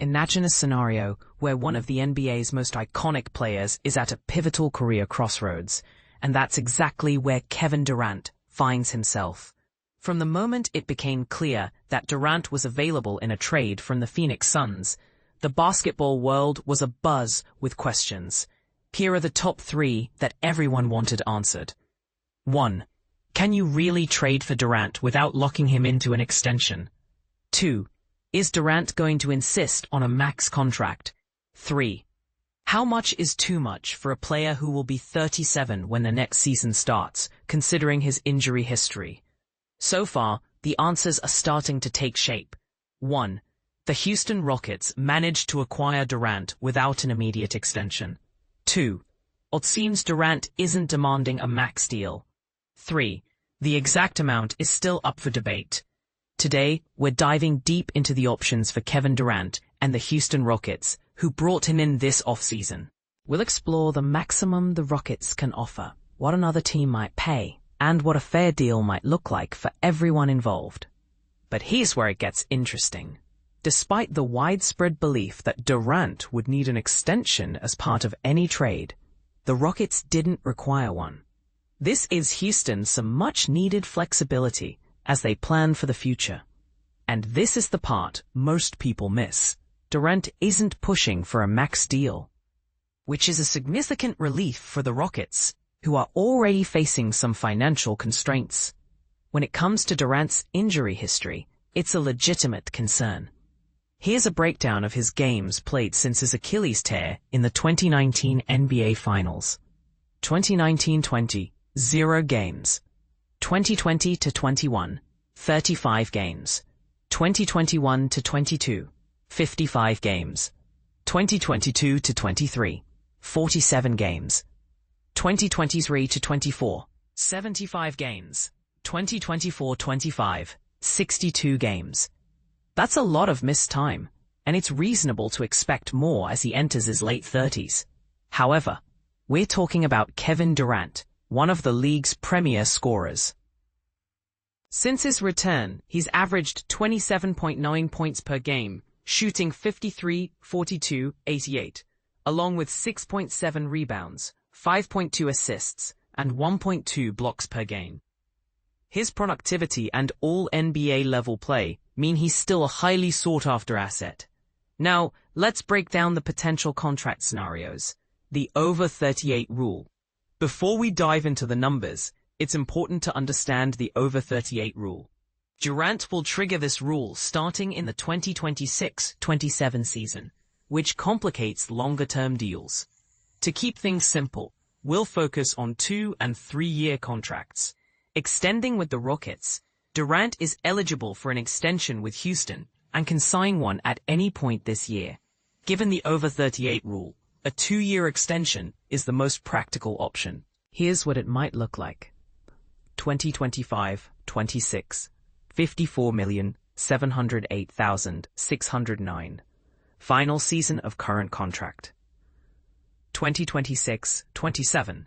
Imagine a scenario where one of the NBA's most iconic players is at a pivotal career crossroads, and that's exactly where Kevin Durant finds himself. From the moment it became clear that Durant was available in a trade from the Phoenix Suns, the basketball world was abuzz with questions. Here are the top 3 that everyone wanted answered. 1. Can you really trade for Durant without locking him into an extension? 2. Is Durant going to insist on a max contract? 3. How much is too much for a player who will be 37 when the next season starts, considering his injury history? So far, the answers are starting to take shape. 1. The Houston Rockets managed to acquire Durant without an immediate extension. 2. It seems Durant isn't demanding a max deal. 3. The exact amount is still up for debate. Today, we're diving deep into the options for Kevin Durant and the Houston Rockets, who brought him in this offseason. We'll explore the maximum the Rockets can offer, what another team might pay, and what a fair deal might look like for everyone involved. But here's where it gets interesting. Despite the widespread belief that Durant would need an extension as part of any trade, the Rockets didn't require one. This gives Houston some much-needed flexibility as they plan for the future. And this is the part most people miss. Durant isn't pushing for a max deal, which is a significant relief for the Rockets, who are already facing some financial constraints. When it comes to Durant's injury history, it's a legitimate concern. Here's a breakdown of his games played since his Achilles tear in the 2019 NBA Finals. 2019-20, 0 games. 2020-21, 35 games. 2021-22, 55 games. 2022-23, 47 games. 2023-24, 75 games. 2024-25, 62 games. That's a lot of missed time, and it's reasonable to expect more as he enters his late 30s. However, we're talking about Kevin Durant, one of the league's premier scorers. Since his return, he's averaged 27.9 points per game, shooting 53, 42, 88, along with 6.7 rebounds, 5.2 assists, and 1.2 blocks per game. His productivity and all-NBA level play mean he's still a highly sought-after asset. Now, let's break down the potential contract scenarios. The over 38 rule. Before we dive into the numbers, it's important to understand the over 38 rule. Durant will trigger this rule starting in the 2026-27 season, which complicates longer-term deals. To keep things simple, we'll focus on 2- and 3-year contracts. Extending with the Rockets, Durant is eligible for an extension with Houston and can sign one at any point this year. Given the over 38 rule, a 2-year extension is the most practical option. Here's what it might look like. 2025-26, $54,708,609. Final season of current contract. 2026-27,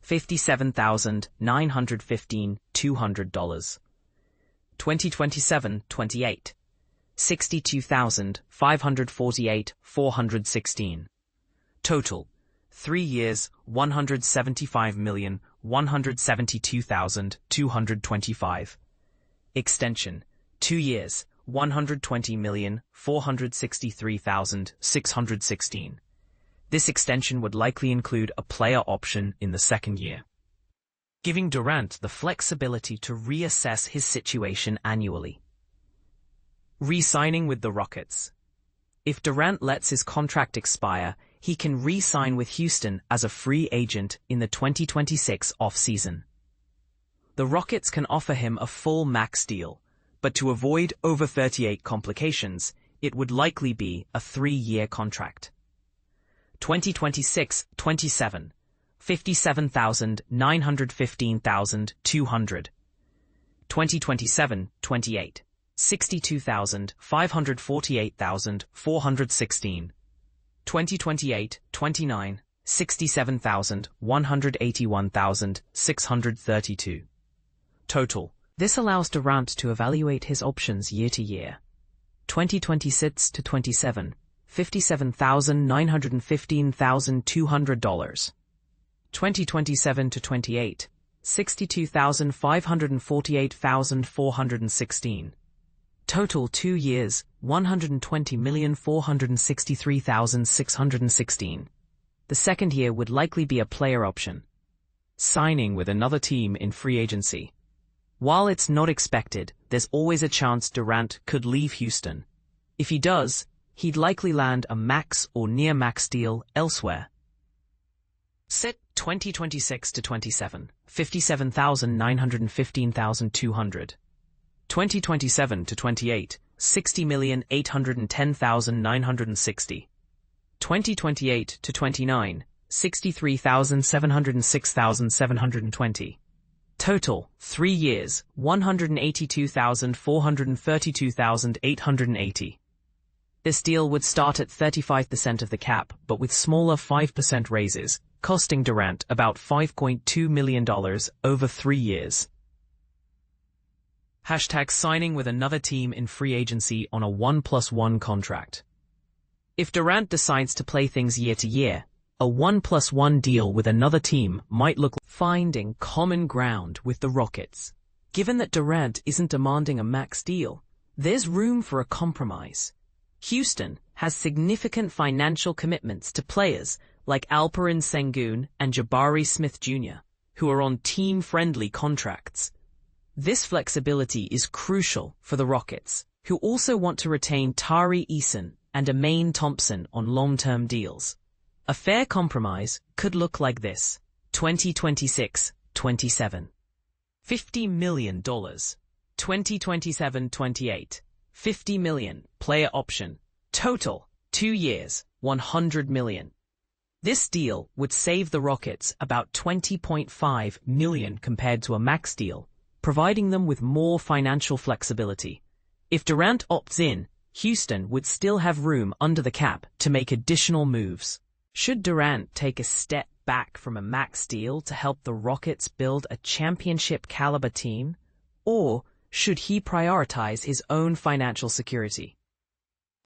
$57,915, $200. 2027-28, $62,548, $416. Total, 3 years, $175,172,225. Extension, 2 years, $120,463,616. This extension would likely include a player option in the second year, giving Durant the flexibility to reassess his situation annually. Re-signing with the Rockets. If Durant lets his contract expire, he can re-sign with Houston as a free agent in the 2026 offseason. The Rockets can offer him a full max deal, but to avoid over 38 complications, it would likely be a 3-year contract. 2026-27, $57,915,200. 2027-28, $62,548,416. 2028-29, $67,181,632. Total. This allows Durant to evaluate his options year to year. 2026-27, $57,915,200. 2027 to 28, $62,548,416. Total 2 years, $120,463,616. The second year would likely be a player option. Signing with another team in free agency. While it's not expected, there's always a chance Durant could leave Houston. If he does, he'd likely land a max or near-max deal elsewhere. Sit 2026 to 27, $57,915,200. 2027 to 28, $60,810,960. 2028 to 29, $63,706,720. Total, 3 years, $182,432,880. This deal would start at 35% of the cap, but with smaller 5% raises, costing Durant about $5.2 million over 3 years. Hashtag signing with another team in free agency on a 1+1 contract. If Durant decides to play things year to year, a 1+1 deal with another team might look like finding common ground with the Rockets. Given that Durant isn't demanding a max deal, there's room for a compromise. Houston has significant financial commitments to players like Alperen Sengun and Jabari Smith Jr., who are on team-friendly contracts. This flexibility is crucial for the Rockets, who also want to retain Tari Eason and Amaine Thompson on long-term deals. A fair compromise could look like this: 2026-27, $50 million. 2027-28, $50 million, player option. Total, 2 years, $100 million. This deal would save the Rockets about $20.5 million compared to a max deal, providing them with more financial flexibility. If Durant opts in, Houston would still have room under the cap to make additional moves. Should Durant take a step back from a max deal to help the Rockets build a championship-caliber team? Or should he prioritize his own financial security?